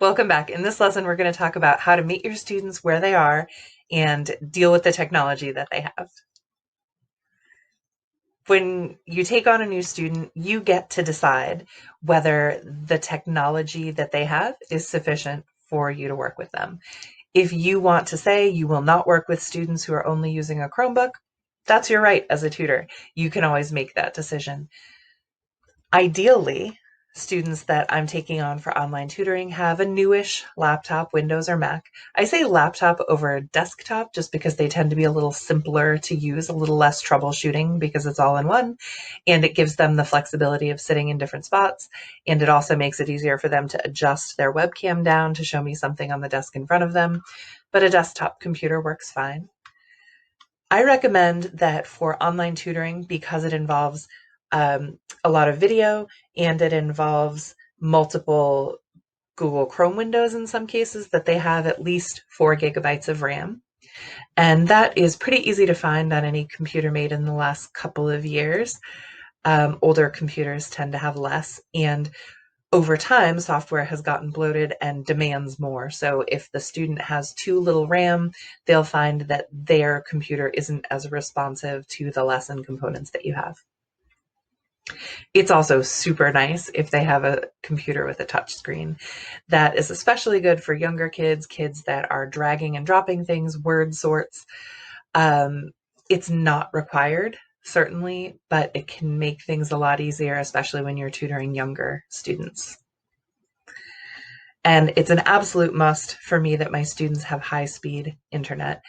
Welcome back. In this lesson, we're going to talk about how to meet your students where they are and deal with the technology that they have. When you take on a new student, you get to decide whether the technology that they have is sufficient for you to work with them. If you want to say you will not work with students who are only using a Chromebook, that's your right as a tutor. You can always make that decision. Ideally, students that I'm taking on for online tutoring have a newish laptop, Windows or Mac. I say laptop over desktop just because they tend to be a little simpler to use, a little less troubleshooting because it's all in one, and it gives them the flexibility of sitting in different spots, and it also makes it easier for them to adjust their webcam down to show me something on the desk in front of them, but a desktop computer works fine. I recommend that for online tutoring, because it involves a lot of video and it involves multiple Google Chrome windows in some cases, that they have at least 4 gigabytes of RAM. And that is pretty easy to find on any computer made in the last couple of years. Older computers tend to have less, and over time, software has gotten bloated and demands more. So if the student has too little RAM, they'll find that their computer isn't as responsive to the lesson components that you have. It's also super nice if they have a computer with a touch screen. That is especially good for younger kids, kids that are dragging and dropping things, word sorts. It's not required, certainly, but it can make things a lot easier, especially when you're tutoring younger students. And it's an absolute must for me that my students have high-speed internet.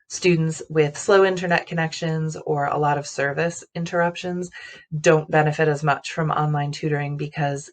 Students with slow internet connections or a lot of service interruptions don't benefit as much from online tutoring because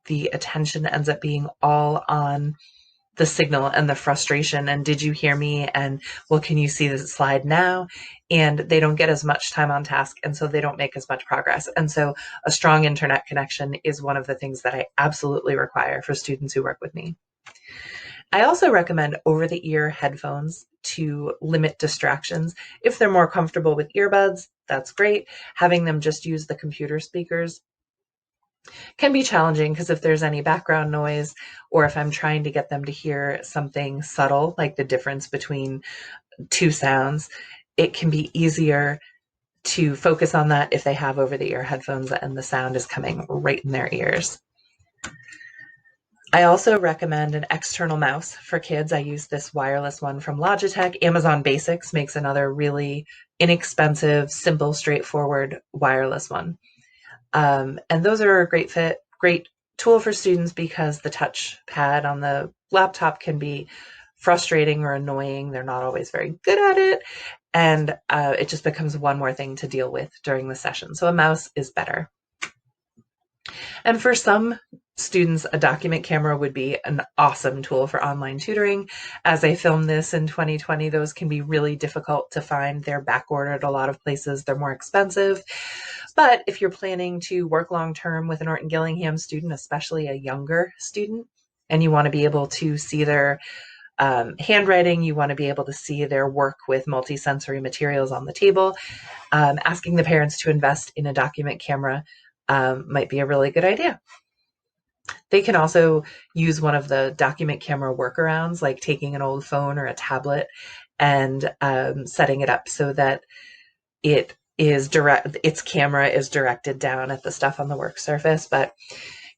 the attention ends up being all on the signal and the frustration and did you hear me and well, can you see this slide now? And they don't get as much time on task, and so they don't make as much progress. And so a strong internet connection is one of the things that I absolutely require for students who work with me. I also recommend over-the-ear headphones to limit distractions. If they're more comfortable with earbuds, that's great. Having them just use the computer speakers can be challenging because if there's any background noise or if I'm trying to get them to hear something subtle, like the difference between two sounds, it can be easier to focus on that if they have over-the-ear headphones and the sound is coming right in their ears. I also recommend an external mouse for kids. I use this wireless one from Logitech. Amazon Basics makes another really inexpensive, simple, straightforward wireless one. And those are a great tool for students because the touch pad on the laptop can be frustrating or annoying. They're not always very good at it. And it just becomes one more thing to deal with during the session. So a mouse is better. And for some students, a document camera would be an awesome tool for online tutoring. As I filmed this in 2020, those can be really difficult to find. They're back-ordered a lot of places. They're more expensive. But if you're planning to work long-term with an Orton Gillingham student, especially a younger student, and you want to be able to see their handwriting, you want to be able to see their work with multisensory materials on the table, asking the parents to invest in a document camera might be a really good idea. They can also use one of the document camera workarounds, like taking an old phone or a tablet and setting it up so that its camera is directed down at the stuff on the work surface. But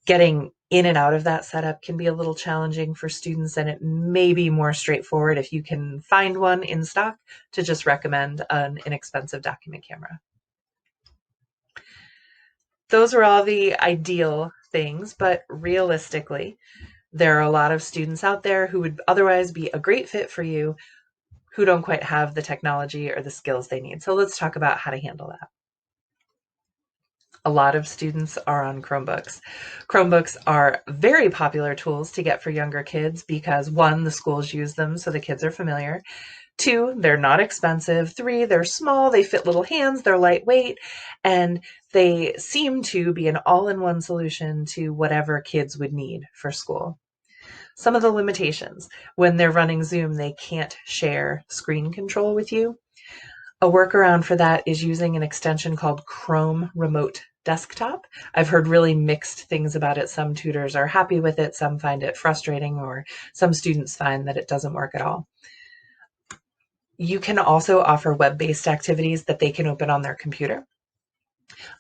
getting in and out of that setup can be a little challenging for students, and it may be more straightforward if you can find one in stock to just recommend an inexpensive document camera. Those are all the ideal things, but realistically, there are a lot of students out there who would otherwise be a great fit for you who don't quite have the technology or the skills they need. So let's talk about how to handle that. A lot of students are on Chromebooks. Chromebooks are very popular tools to get for younger kids because 1, the schools use them so the kids are familiar. 2, they're not expensive. 3, they're small, they fit little hands, they're lightweight, and they seem to be an all-in-one solution to whatever kids would need for school. Some of the limitations: when they're running Zoom, they can't share screen control with you. A workaround for that is using an extension called Chrome Remote desktop. I've heard really mixed things about it. Some tutors are happy with it, some find it frustrating, or some students find that it doesn't work at all. You can also offer web-based activities that they can open on their computer.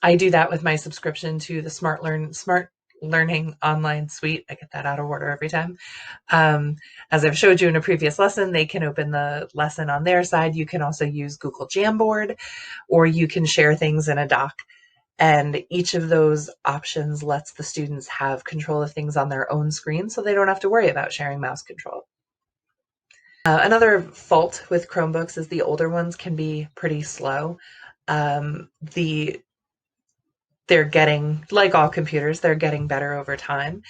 I do that with my subscription to the Smart Learning Online Suite. I get that out of order every time. As I've showed you in a previous lesson, they can open the lesson on their side. You can also use Google Jamboard, or you can share things in a doc. And each of those options lets the students have control of things on their own screen, so they don't have to worry about sharing mouse control. Another fault with Chromebooks is the older ones can be pretty slow. They're getting, like all computers, they're getting better over time.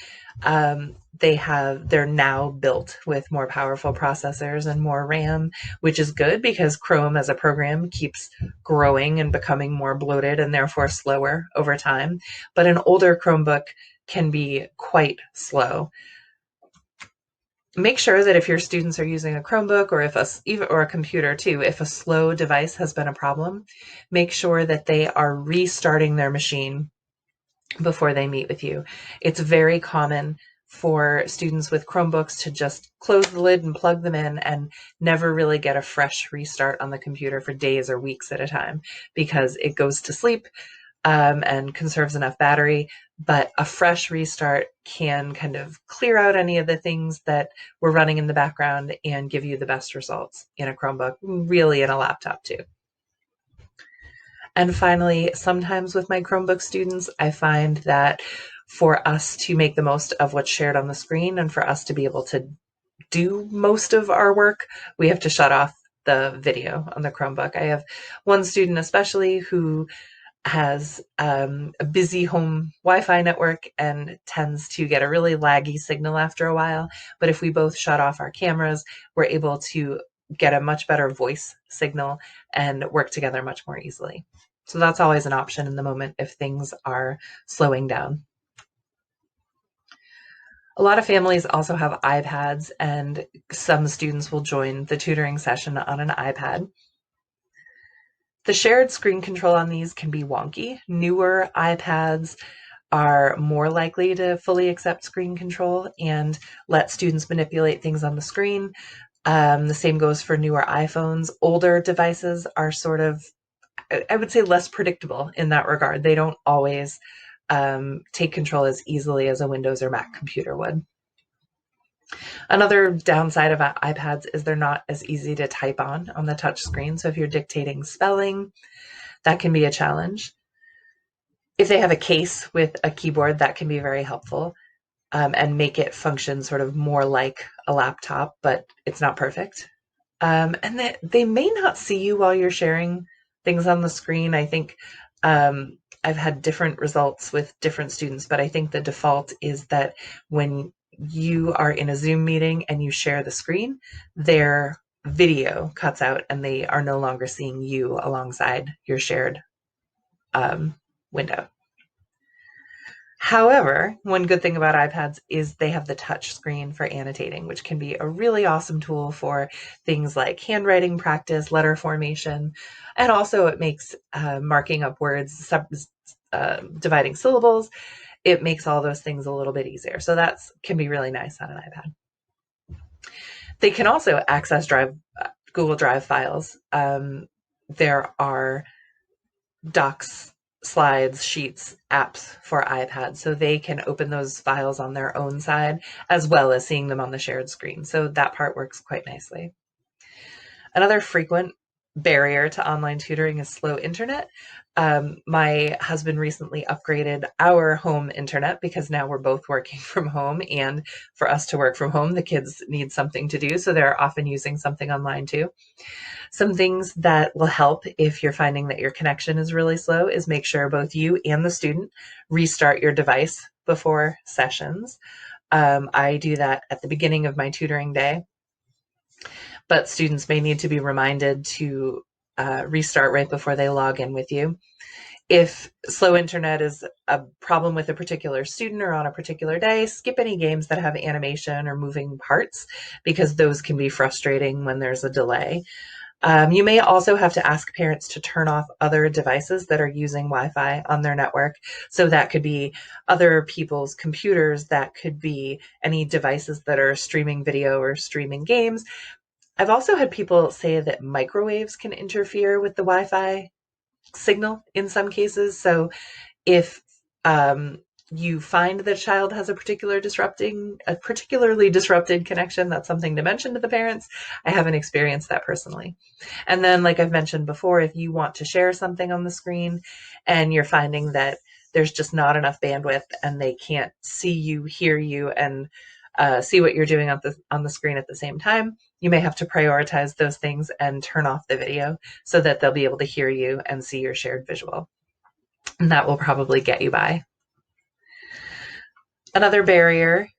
They're now built with more powerful processors and more RAM, which is good because Chrome as a program keeps growing and becoming more bloated and therefore slower over time. But an older Chromebook can be quite slow. Make sure that if your students are using a Chromebook, or or a computer too, if a slow device has been a problem, make sure that they are restarting their machine before they meet with you. It's very common for students with Chromebooks to just close the lid and plug them in and never really get a fresh restart on the computer for days or weeks at a time, because it goes to sleep and conserves enough battery. But a fresh restart can kind of clear out any of the things that were running in the background and give you the best results in a Chromebook, really in a laptop too. And finally, sometimes with my Chromebook students, I find that for us to make the most of what's shared on the screen and for us to be able to do most of our work, we have to shut off the video on the Chromebook. I have one student especially who has a busy home Wi-Fi network and tends to get a really laggy signal after a while. But if we both shut off our cameras, we're able to get a much better voice signal and work together much more easily. So that's always an option in the moment if things are slowing down. A lot of families also have iPads, and some students will join the tutoring session on an iPad. The shared screen control on these can be wonky. Newer iPads are more likely to fully accept screen control and let students manipulate things on the screen. The same goes for newer iPhones. Older devices are sort of, I would say, less predictable in that regard. They don't always take control as easily as a Windows or Mac computer would. Another downside of iPads is they're not as easy to type on the touch screen. So if you're dictating spelling, that can be a challenge. If they have a case with a keyboard, that can be very helpful and make it function sort of more like a laptop, but it's not perfect. And they may not see you while you're sharing things on the screen. I think I've had different results with different students, but I think the default is that when you are in a Zoom meeting and you share the screen, their video cuts out and they are no longer seeing you alongside your shared window. However, one good thing about iPads is they have the touch screen for annotating, which can be a really awesome tool for things like handwriting practice, letter formation, and also it makes marking up words, dividing syllables. It makes all those things a little bit easier. So that can be really nice on an iPad. They can also access Google Drive files. There are docs, slides, sheets, apps for iPad, so they can open those files on their own side as well as seeing them on the shared screen. So that part works quite nicely. Another frequent barrier to online tutoring is slow internet. My husband recently upgraded our home internet because now we're both working from home, and for us to work from home, the kids need something to do, so they're often using something online too. Some things that will help if you're finding that your connection is really slow is make sure both you and the student restart your device before sessions. I do that at the beginning of my tutoring day, but students may need to be reminded to restart right before they log in with you. If slow internet is a problem with a particular student or on a particular day, skip any games that have animation or moving parts, because those can be frustrating when there's a delay. You may also have to ask parents to turn off other devices that are using Wi-Fi on their network. So that could be other people's computers, that could be any devices that are streaming video or streaming games. I've also had people say that microwaves can interfere with the Wi-Fi signal in some cases. So if you find that a child has a particularly disrupted connection, that's something to mention to the parents. I haven't experienced that personally. And then, like I've mentioned before, if you want to share something on the screen and you're finding that there's just not enough bandwidth and they can't see you, hear you, and see what you're doing on the screen at the same time, you may have to prioritize those things and turn off the video so that they'll be able to hear you and see your shared visual. And that will probably get you by. Another barrier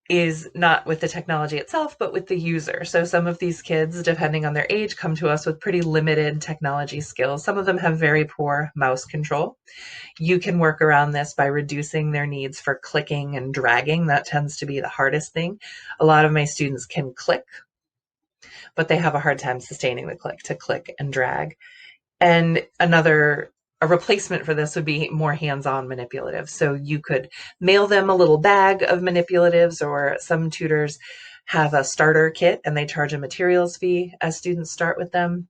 is not with the technology itself, but with the user. So some of these kids, depending on their age, come to us with pretty limited technology skills. Some of them have very poor mouse control. You can work around this by reducing their needs for clicking and dragging. That tends to be the hardest thing. A lot of my students can click, but they have a hard time sustaining the click and drag. And a replacement for this would be more hands-on manipulative. So you could mail them a little bag of manipulatives, or some tutors have a starter kit and they charge a materials fee as students start with them.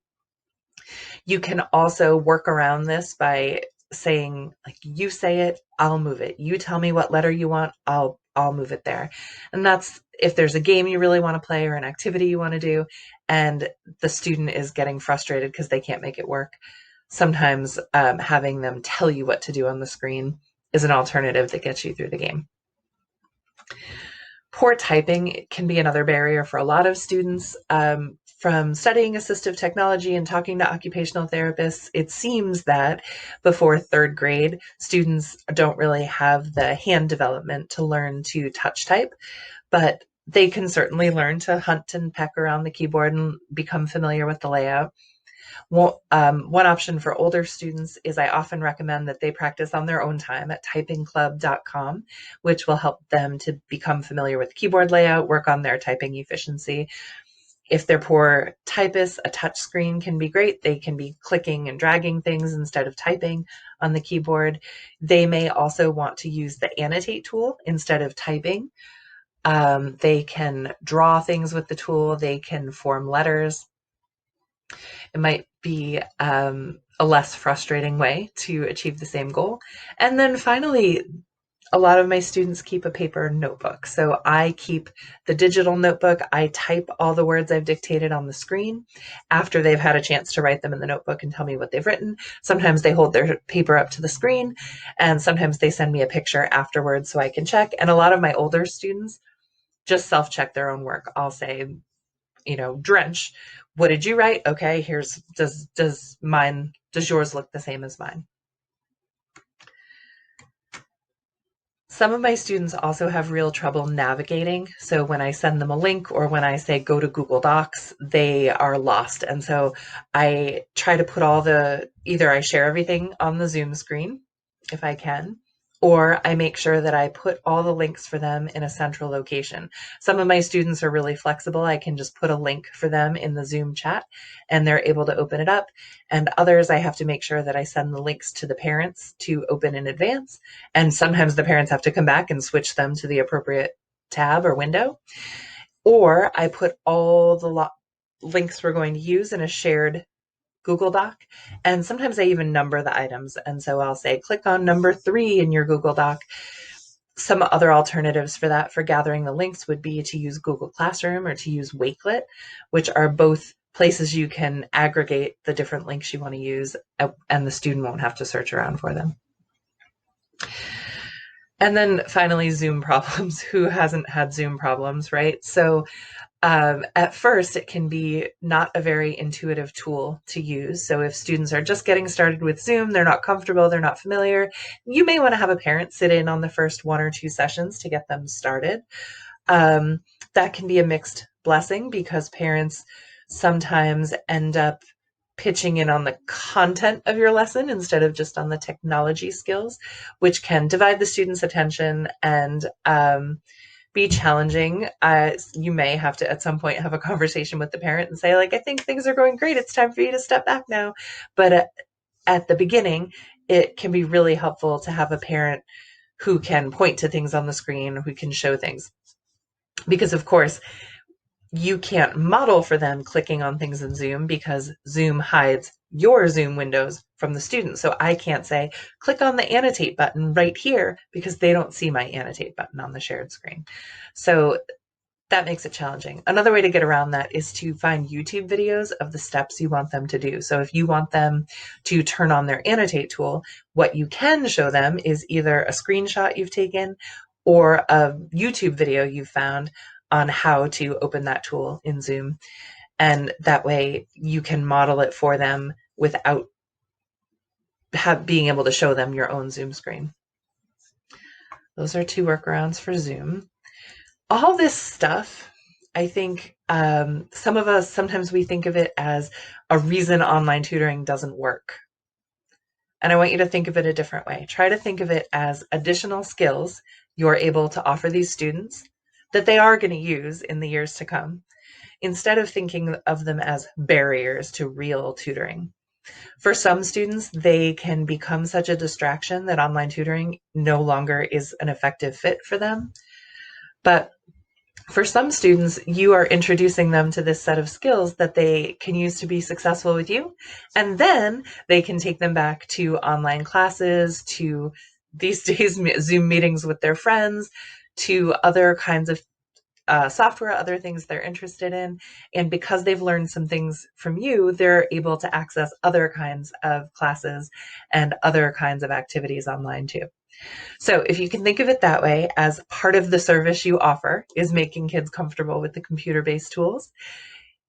You can also work around this by saying, like, you say it, I'll move it. You tell me what letter you want, I'll move it there. And that's if there's a game you really want to play or an activity you want to do, and the student is getting frustrated because they can't make it work. Sometimes having them tell you what to do on the screen is an alternative that gets you through the game. Poor typing can be another barrier for a lot of students. From studying assistive technology and talking to occupational therapists, it seems that before third grade, students don't really have the hand development to learn to touch type, but they can certainly learn to hunt and peck around the keyboard and become familiar with the layout. Well, one option for older students is I often recommend that they practice on their own time at typingclub.com, which will help them to become familiar with keyboard layout, work on their typing efficiency. If they're poor typists, a touch screen can be great. They can be clicking and dragging things instead of typing on the keyboard. They may also want to use the annotate tool instead of typing. They can draw things with the tool. They can form letters. It might be a less frustrating way to achieve the same goal. And then finally, a lot of my students keep a paper notebook. So I keep the digital notebook. I type all the words I've dictated on the screen after they've had a chance to write them in the notebook and tell me what they've written. Sometimes they hold their paper up to the screen, and sometimes they send me a picture afterwards so I can check. And a lot of my older students just self-check their own work. I'll say, Drench, what did you write? Okay, does yours look the same as mine? Some of my students also have real trouble navigating. So when I send them a link or when I say go to Google Docs, they are lost. And so I try to put either I share everything on the Zoom screen if I can, or I make sure that I put all the links for them in a central location. Some of my students are really flexible. I can just put a link for them in the Zoom chat and they're able to open it up. And others, I have to make sure that I send the links to the parents to open in advance. And sometimes the parents have to come back and switch them to the appropriate tab or window. Or I put all the links we're going to use in a shared Google Doc. And sometimes I even number the items. And so I'll say, click on number 3 in your Google Doc. Some other alternatives for that, for gathering the links, would be to use Google Classroom or to use Wakelet, which are both places you can aggregate the different links you want to use, and the student won't have to search around for them. And then finally, Zoom problems. Who hasn't had Zoom problems, right? So at first, it can be not a very intuitive tool to use. So if students are just getting started with Zoom, they're not comfortable, they're not familiar, you may want to have a parent sit in on the first 1 or 2 sessions to get them started. That can be a mixed blessing because parents sometimes end up pitching in on the content of your lesson instead of just on the technology skills, which can divide the student's attention and be challenging. You may have to at some point have a conversation with the parent and say, like, I think things are going great. It's time for you to step back now. But at the beginning, it can be really helpful to have a parent who can point to things on the screen, who can show things. Because, of course, you can't model for them clicking on things in Zoom because Zoom hides your Zoom windows from the student. So I can't say, click on the annotate button right here because they don't see my annotate button on the shared screen. So that makes it challenging. Another way to get around that is to find YouTube videos of the steps you want them to do. So if you want them to turn on their annotate tool, what you can show them is either a screenshot you've taken or a YouTube video you've found on how to open that tool in Zoom. And that way you can model it for them without being able to show them your own Zoom screen. Those are 2 workarounds for Zoom. All this stuff, I think some of us, sometimes we think of it as a reason online tutoring doesn't work. And I want you to think of it a different way. Try to think of it as additional skills you're able to offer these students that they are going to use in the years to come, instead of thinking of them as barriers to real tutoring. For some students, they can become such a distraction that online tutoring no longer is an effective fit for them. But for some students, you are introducing them to this set of skills that they can use to be successful with you. And then they can take them back to online classes, to these days Zoom meetings with their friends, to other kinds of software, other things they're interested in. And because they've learned some things from you, they're able to access other kinds of classes and other kinds of activities online too. So if you can think of it that way, as part of the service you offer is making kids comfortable with the computer-based tools,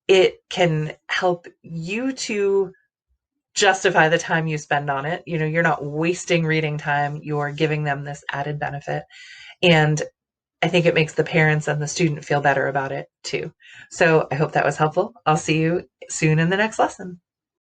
it can help you to justify the time you spend on it. You know, you're not wasting reading time, you're giving them this added benefit. And I think it makes the parents and the student feel better about it too. So I hope that was helpful. I'll see you soon in the next lesson.